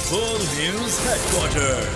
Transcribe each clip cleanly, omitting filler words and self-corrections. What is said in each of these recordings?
Full News Headquarters.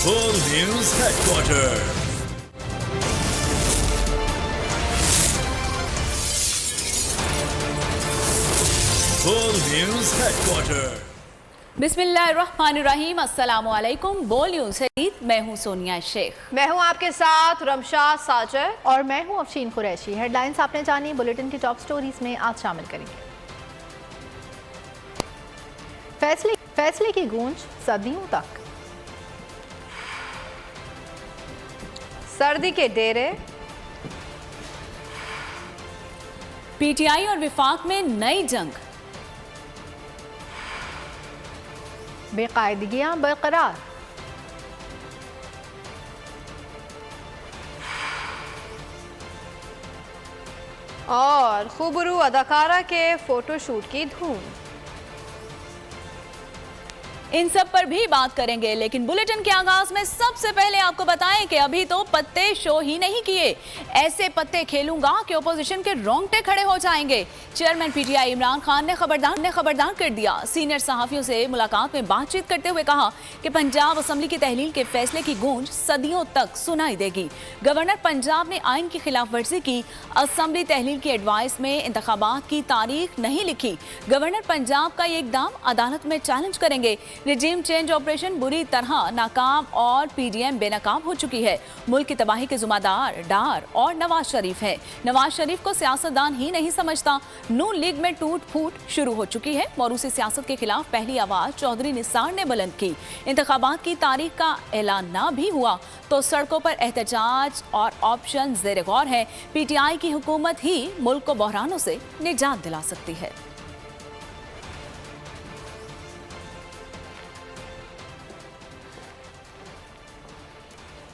Full News Headquarters. Full News Headquarters. बिस्मिल्लाहिर्रहमानिर्रहीम, अस्सलामु अलैकुम। बोल न्यूज़ से मैं हूं सोनिया शेख। मैं हूं आपके साथ रमशा साजर और मैं हूं अफशीन कुरैशी। हेडलाइंस आपने जानी, बुलेटिन की टॉप स्टोरीज में आज शामिल करेंगे। फैसले की गूंज सदियों तक, सर्दी के डेरे, पीटीआई और विफाक में नई जंग, बेकायदगियां बरकरार, और खूबरू अदाकारा के फोटोशूट की धूम। इन सब पर भी बात करेंगे, लेकिन बुलेटिन के आगाज में सबसे पहले आपको बताएं कि अभी तो पत्ते शो ही नहीं किए। ऐसे पत्ते खेलूंगा कि ओपोजिशन के रोंगटे खड़े हो जाएंगे। चेयरमैन पीटीआई इमरान खान ने खबरदार कर दिया। सीनियर सहाफियों से मुलाकात में बातचीत करते हुए कहा कि पंजाब असेंबली की तहलील के फैसले की गूंज सदियों तक सुनाई देगी। गवर्नर पंजाब ने आइन की खिलाफ वर्जी की। असेंबली तहलील की एडवाइस में इंतखाबात की तारीख नहीं लिखी। गवर्नर पंजाब का ये इकदाम अदालत में चैलेंज करेंगे। रिजीम चेंज ऑपरेशन बुरी तरह नाकाम और पीडीएम बेनकाब हो चुकी है। मुल्क की तबाही के जिम्मेदार डार और नवाज शरीफ है। नवाज शरीफ को सियासतदान ही नहीं समझता। नून लीग में टूट फूट शुरू हो चुकी है। मौरूसी सियासत के खिलाफ पहली आवाज चौधरी निसार ने बुलंद की। इंतखाबात की तारीख का ऐलान ना भी हुआ तो सड़कों पर एहतजाज और ऑप्शन ज़ेर गौर है। पीटीआई की हुकूमत ही मुल्क को बहरानों से निजात दिला सकती है।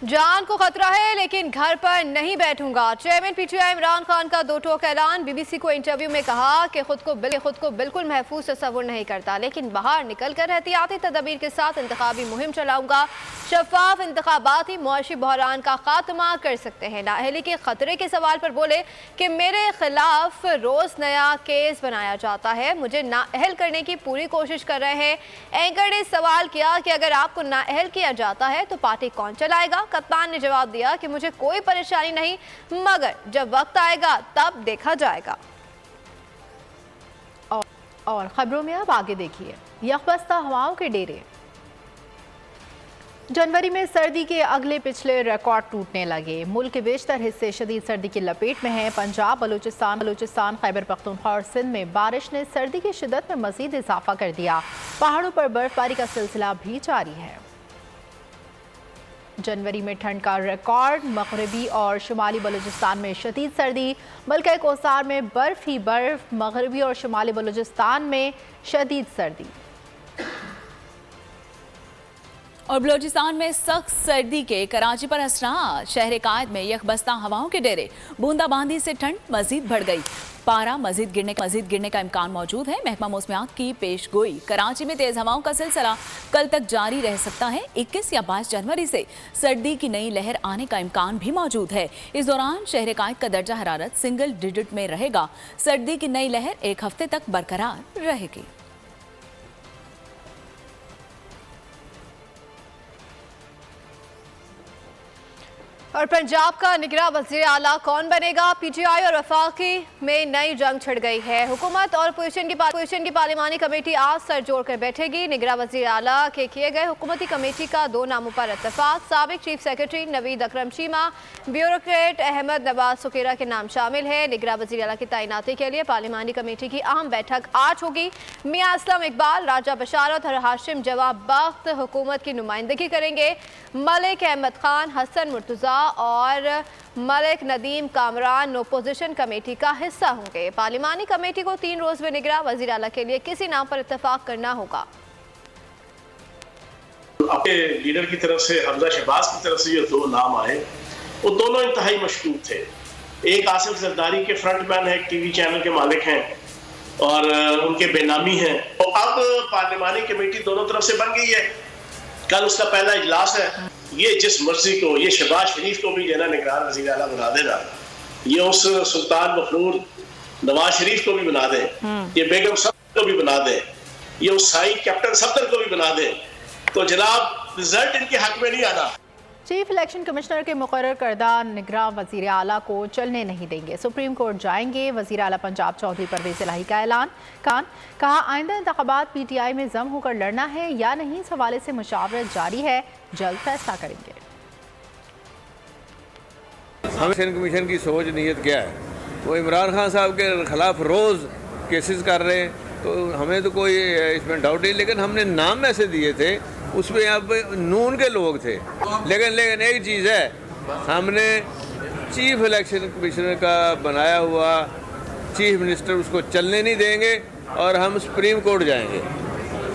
जान को खतरा है लेकिन घर पर नहीं बैठूंगा। चेयरमैन पीटीआई इमरान खान का दो टोक ऐलान। बीबीसी को इंटरव्यू में कहा कि खुद को बिल्कुल महफूज तस्वुर नहीं करता, लेकिन बाहर निकलकर एहतियाती तदबीर के साथ इंतखाबी मुहिम चलाऊंगा। शफाफ इंतखाबात ही मुआशी बहरान का खात्मा कर सकते हैं। नाअहली के खतरे के सवाल पर बोले कि मेरे खिलाफ रोज नया केस बनाया जाता है, मुझे नाअहल करने की पूरी कोशिश कर रहे हैं। एंकर ने सवाल किया कि अगर आपको नाअहल किया जाता है तो पार्टी कौन चलाएगा? कप्तान ने जवाब दिया कि मुझे कोई परेशानी नहीं, मगर जब वक्त आएगा तब देखा जाएगा। और खबरों में अब आगे देखिए। यकबस्ता हवाओं के डेरे, जनवरी में सर्दी के अगले पिछले रिकॉर्ड टूटने लगे। मुल्क के बेशतर हिस्से शदीद सर्दी की लपेट में हैं। पंजाब, बलूचिस्तान, खैबर पख्तूनख्वा और सिंध में बारिश ने सर्दी की शिद्दत में मजीद इजाफा कर दिया। पहाड़ों पर बर्फबारी का सिलसिला भी जारी है। जनवरी में ठंड का रिकॉर्ड, मगरबी और शुमाली बलूचिस्तान में शदीद सर्दी, बल्कि कोसार में बर्फ ही बर्फ, मगरबी और शुमाली बलूचिस्तान में शदीद सर्दी। और बलूचिस्तान में सख्त सर्दी के कराची पर असरात। शहर कायद में यकबस्ता हवाओं के डेरे, बूंदाबांदी से ठंड मजीद बढ़ गई। पारा मजीद गिरने का इम्कान मौजूद है। महकमा मौसमियात की पेशगोई, कराची में तेज हवाओं का सिलसिला कल तक जारी रह सकता है। 21 या 22 जनवरी से सर्दी की नई लहर आने का इम्कान भी मौजूद है। इस दौरान शहर कायद का दर्जा हरारत सिंगल डिजिट में रहेगा। सर्दी की नई लहर एक हफ्ते तक बरकरार रहेगी। और पंजाब का निगरां वज़ीर आला कौन बनेगा? पीटीआई और वफाकी में नई जंग छिड़ गई है। हुकूमत और अपोजिशन की पार्लिमानी कमेटी आज सर जोड़कर बैठेगी। निगरां वज़ीर आला के किए गए हुकूमती कमेटी का 2 नामों पर इत्तेफाक। साबिक चीफ सेक्रेटरी नवीद अकरम चीमा, ब्यूरोक्रेट अहमद नवाज सुकेरा के नाम शामिल है। निगरां वज़ीर आला की तैनाती के लिए पार्लिमानी कमेटी की अहम बैठक आज होगी। मियां असलम इकबाल, राजा बशारत और हाशिम जवाब बख्त हुकूमत की नुमाइंदगी करेंगे। मलिक अहमद खान, हसन मुर्तज़ा और मलिक नदीम कामरान ओपोजिशन कमेटी का हिस्सा होंगे। पार्लिमानी कमेटी को 3 रोज में निगरां वज़ीर आला के लिए किसी नाम पर इत्तेफाक करना होगा। अपने लीडर की तरफ से, हमजा शहबाज की तरफ से ये 2 नाम आए, वो दोनों इंतहाई मशकूक थे। एक आसिफ जरदारी के फ्रंटमैन है, टीवी चैनल के मालिक हैं और उनके बेनामी हैं। तो अब पार्लिमानी कमेटी दोनों तरफ से बन गई है। कल उसका पहला इजलास है। ये जिस मर्जी को, ये शहबाज शरीफ को भी जना निगरान वज़ीर आला बना देना, ये उस सुल्तान मखनूर नवाज शरीफ को भी बना दें, ये बेगम सफदर को भी बना दें, ये उस साई कैप्टन सफदर को भी बना दें, तो जनाब रिजल्ट इनके हक में नहीं आना। चीफ इलेक्शन कमिश्नर के मुकर्रर करदा निगरां वज़ीर आला को चलने नहीं देंगे, सुप्रीम कोर्ट जाएंगे। वज़ीर आला पंजाब चौधरी परवेज़ इलाही का ऐलान। कहा आइंदा इंतखाबात PTI में जम होकर लड़ना है या नहीं, इस हवाले से मुशावरत जारी है, जल्द फैसला करेंगे। इलेक्शन कमीशन की सोच नीयत क्या है? वो इमरान खान साहब के खिलाफ रोज़ केसेस कर रहे हैं, तो हमें तो कोई इसमें डाउट नहीं, लेकिन हमने नाम ऐसे दिए थे उसमें अब नून के लोग थे। लेकिन एक चीज़ है, हमने चीफ इलेक्शन कमिश्नर का बनाया हुआ चीफ मिनिस्टर उसको चलने नहीं देंगे और हम सुप्रीम कोर्ट जाएंगे।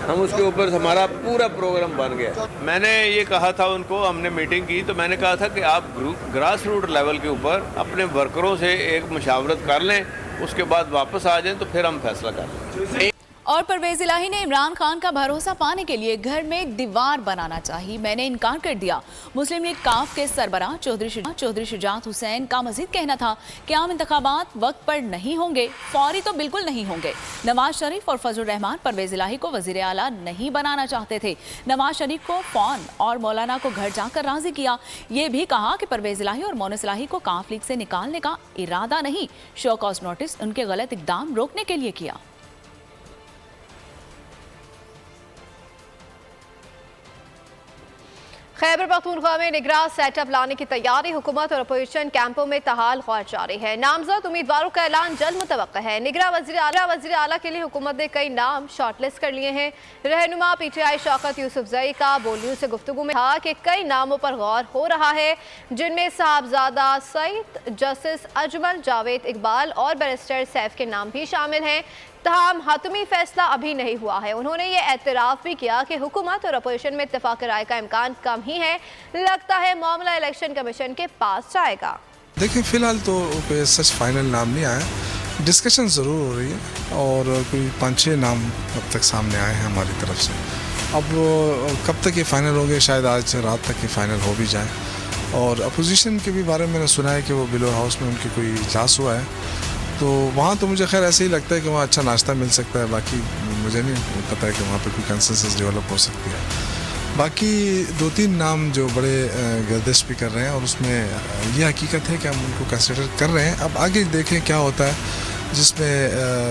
हम उसके ऊपर हमारा पूरा प्रोग्राम बन गया। मैंने ये कहा था उनको, हमने मीटिंग की तो मैंने कहा था कि आप ग्रास रूट लेवल के ऊपर अपने वर्करों से एक मुशावरत कर लें, उसके बाद वापस आ जाएं तो फिर हम फैसला कर लें। और परवेज इलाही ने इमरान खान का भरोसा पाने के लिए घर में दीवार बनाना चाहिए, मैंने इनकार कर दिया। मुस्लिम लीग काफ के सरबराह चौधरी शुजात हुसैन का मजीद कहना था कि आम इंतखाबात वक्त पर नहीं होंगे, फौरी तो बिल्कुल नहीं होंगे। नवाज शरीफ और फजलुर रहमान परवेज इलाही को वजीर आला नहीं बनाना चाहते थे। नवाज शरीफ को फोन और मौलाना को घर जाकर राजी किया। ये भी कहा कि परवेज इलाही और मोनिस इलाही को काफ लीग से निकालने का इरादा नहीं, शो कॉज नोटिस उनके गलत इकदाम रोकने के लिए किया। खैबर पख्तूनख्वा में निगरां सेटअप लाने की तैयारी, हुकूमत और अपोजिशन कैंपों में तहाल गौर जारी है। नामजद उम्मीदवारों का ऐलान जल्द मुतवक्का है। निगरां वज़ीर आला के लिए हुकूमत ने कई नाम शॉर्टलिस्ट कर लिए हैं। रहनुमा PTI शौकत यूसुफजई का बोलियों से गुफ्तगू में कहा कि कई नामों पर गौर हो रहा है, जिनमें साहबजादा सईद, जस्टिस अजमल जावेद इकबाल और बैरिस्टर सैफ के नाम भी शामिल हैं। तमाम हतमी फैसला अभी नहीं हुआ है। उन्होंने ये एतराफ़ भी किया कि हुकूमत और अपोजिशन में इत्तेफाक राय का इम्कान कम ही है। लगता है मामला इलेक्शन कमीशन के पास जाएगा। देखिए, फ़िलहाल तो कोई सच फाइनल नाम नहीं आया, डिस्कशन ज़रूर हो रही है और कोई 5-6 नाम अब तक सामने आए हैं हमारी तरफ से। अब कब तक ये फ़ाइनल होंगे, शायद आज रात तक ये फ़ाइनल हो भी जाए। और अपोजिशन के भी बारे में मैंने सुना है कि वो बिलोर हाउस में उनकी कोई इजलास हुआ है, तो वहाँ तो मुझे खैर ऐसे ही लगता है कि वहाँ अच्छा नाश्ता मिल सकता है। बाकी मुझे नहीं पता है कि वहाँ पे कोई कंसेंसस डेवलप हो सकती है। बाकी 2-3 नाम जो बड़े गर्दिश भी कर रहे हैं और उसमें ये हकीकत है कि हम उनको कंसिडर कर रहे हैं। अब आगे देखें क्या होता है, जिसमें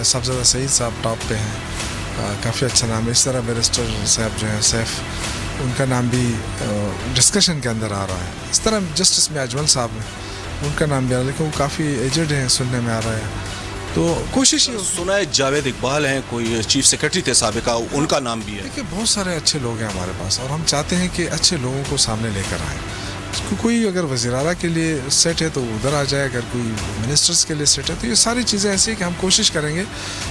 साहबजादा सईद साहब टॉप पे हैं, काफ़ी अच्छा नाम है। इस तरह बैरिस्टर साहब जो हैं सैफ, उनका नाम भी डिस्कशन के अंदर आ रहा है। इस तरह जस्टिस में अजमल साहब हैं, उनका नाम भी आ रहा है, लेकिन वो काफ़ी एजड हैं, सुनने में आ रहा है। तो कोशिश ही सुना है जावेद इकबाल हैं, कोई चीफ सेक्रेटरी थे साबिका, उनका नाम भी है। देखिए, बहुत सारे अच्छे लोग हैं हमारे पास और हम चाहते हैं कि अच्छे लोगों को सामने लेकर आएँ। कोई अगर वज़ीर-ए-आला के लिए सेट है तो उधर आ जाए, अगर कोई मिनिस्टर्स के लिए सेट है तो ये सारी चीज़ें ऐसी कि हम कोशिश करेंगे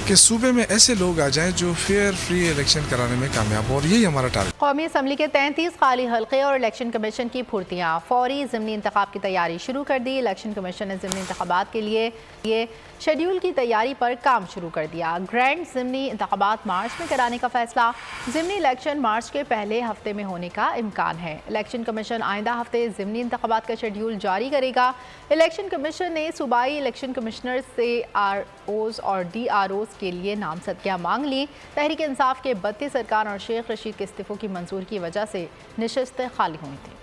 कि सूबे में ऐसे लोग आ जाएं जो फेयर फ्री इलेक्शन कराने में कामयाब हो, और यही हमारा टारगेट। कौमी असम्बली के 33 खाली हल्के और इलेक्शन कमीशन की फुर्तियाँ, फौरी ज़िमनी इंतखाब की तैयारी शुरू कर दी। इलेक्शन कमीशन ने ज़िमनी इंतखाबात के लिए ये शेड्यूल की तैयारी पर काम शुरू कर दिया। ग्रैंड ज़िमनी इंतखाबात मार्च में कराने का फैसला। ज़िमनी इलेक्शन मार्च के पहले हफ्ते में होने का इम्कान है। इलेक्शन कमीशन आइंदा हफ्ते ज़िमनी इंतखाबात का शेड्यूल जारी करेगा। इलेक्शन कमीशन ने सूबाई इलेक्शन कमिश्नर से ROs और DROs के लिए नामजदगियाँ मांग ली। तहरीक इंसाफ के 32 अरकान और शेख रशीद के इस्तीफ़ों की मंजूरी की वजह से नशिस्तें खाली हुई थी।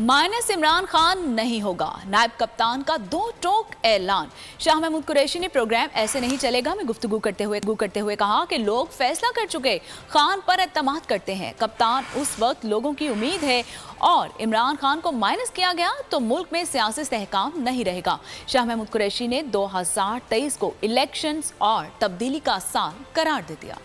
माइनस इमरान खान नहीं होगा, नायब कप्तान का 2 टोक ऐलान। शाह महमूद कुरैशी ने प्रोग्राम ऐसे नहीं चलेगा में गुफ्तगू करते हुए कहा कि लोग फैसला कर चुके, खान पर एतमाद करते हैं। कप्तान उस वक्त लोगों की उम्मीद है और इमरान खान को माइनस किया गया तो मुल्क में सियासी इस्तेहकाम नहीं रहेगा। शाह महमूद कुरैशी ने 2023 को इलेक्शंस और तब्दीली का साल करार दे दिया।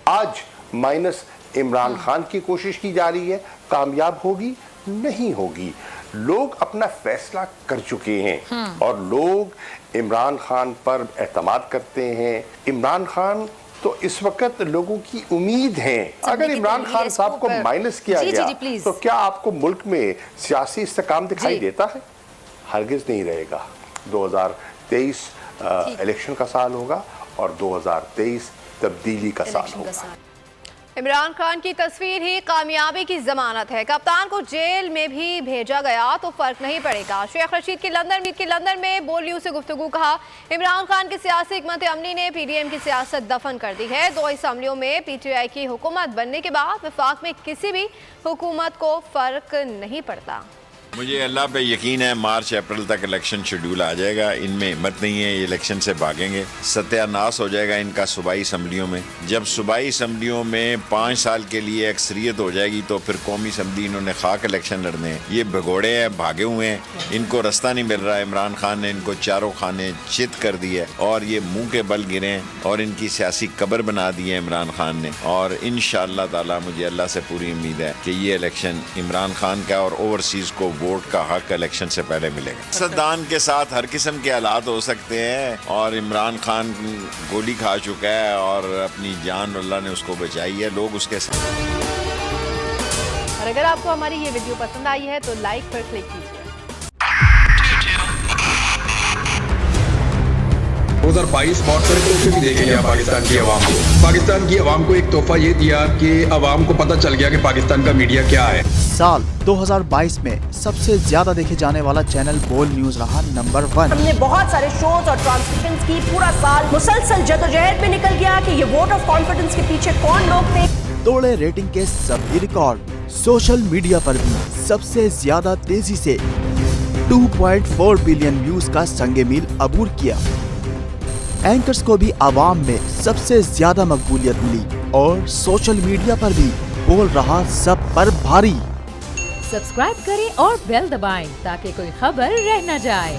आज माइनस इमरान खान की कोशिश की जा रही है, कामयाब होगी नहीं होगी, लोग अपना फैसला कर चुके हैं और लोग इमरान खान पर एतमाद करते हैं। इमरान खान तो इस वक्त लोगों की उम्मीद है। अगर इमरान खान साहब को माइनस किया गया तो क्या आपको मुल्क में सियासी इस्तेकाम दिखाई देता है? हरगिज नहीं रहेगा। 2023 इलेक्शन का साल होगा और 2023 तब्दीली का साल होगा। इमरान खान की तस्वीर ही कामयाबी की जमानत है। कप्तान को जेल में भी भेजा गया तो फर्क नहीं पड़ेगा। शेख रशीद की लंदन में बोल न्यूज से गुफ्तगू कहा, इमरान खान की सियासी हिकमत अमली ने PDM की सियासत दफन कर दी है। 2 असम्बलियों में PTI की हुकूमत बनने के बाद वफाक में किसी भी हुकूमत को फर्क नहीं पड़ता। मुझे अल्लाह पे यकीन है मार्च अप्रैल तक इलेक्शन शेड्यूल आ जाएगा। इनमें हिम्मत नहीं है ये इलेक्शन से भागेंगे। सत्यानाश हो जाएगा इनका सूबाई असम्बलियों में। जब सूबाई असम्बलियों में 5 साल के लिए अक्सरियत हो जाएगी तो फिर कौमी असम्बली इन्होंने खाक इलेक्शन लड़ने हैं। ये भगोड़े हैं, भागे हुए हैं, इनको रास्ता नहीं मिल रहा है। इमरान खान ने इनको चारों खाने चित कर दिए और ये मुँह के बल गिरे हैं और इनकी सियासी कब्र बना दी है इमरान खान ने। और इंशाअल्लाह ताला मुझे अल्लाह से पूरी उम्मीद है कि ये इलेक्शन इमरान खान का और ओवरसीज़ को वोट का हक इलेक्शन से पहले मिलेगा। सियासतदान के साथ हर किस्म के हालात हो सकते हैं और इमरान खान गोली खा चुका है और अपनी जान अल्लाह ने उसको बचाई है। लोग उसके साथ। और अगर आपको हमारी ये वीडियो पसंद आई है तो लाइक पर क्लिक कीजिए। 2022 बहुत सारे तोहफे भी देखे गया पाकिस्तान की आवाम को। पाकिस्तान की आवाम को एक तोहफा ये दिया कि आवाम को पता चल गया कि पाकिस्तान का मीडिया क्या है। साल 2022 में सबसे ज्यादा देखे जाने वाला चैनल बोल न्यूज रहा नंबर 1। हमने बहुत सारे शोज और ट्रांसमिशंस की। पूरा साल मुसलसल जदोजहद में निकल गया कि ये वोट ऑफ कॉन्फिडेंस के पीछे कौन लोग थे। तोड़े रेटिंग के सभी रिकॉर्ड। सोशल मीडिया पर भी सबसे ज्यादा तेजी से 2.4 बिलियन व्यूज का संगे मील अबूर किया। एंकर्स को भी आवाम में सबसे ज्यादा मकबूलियत मिली और सोशल मीडिया पर भी बोल रहा सब पर भारी। सब्सक्राइब करें और बेल दबाएं ताकि कोई खबर रह न जाए।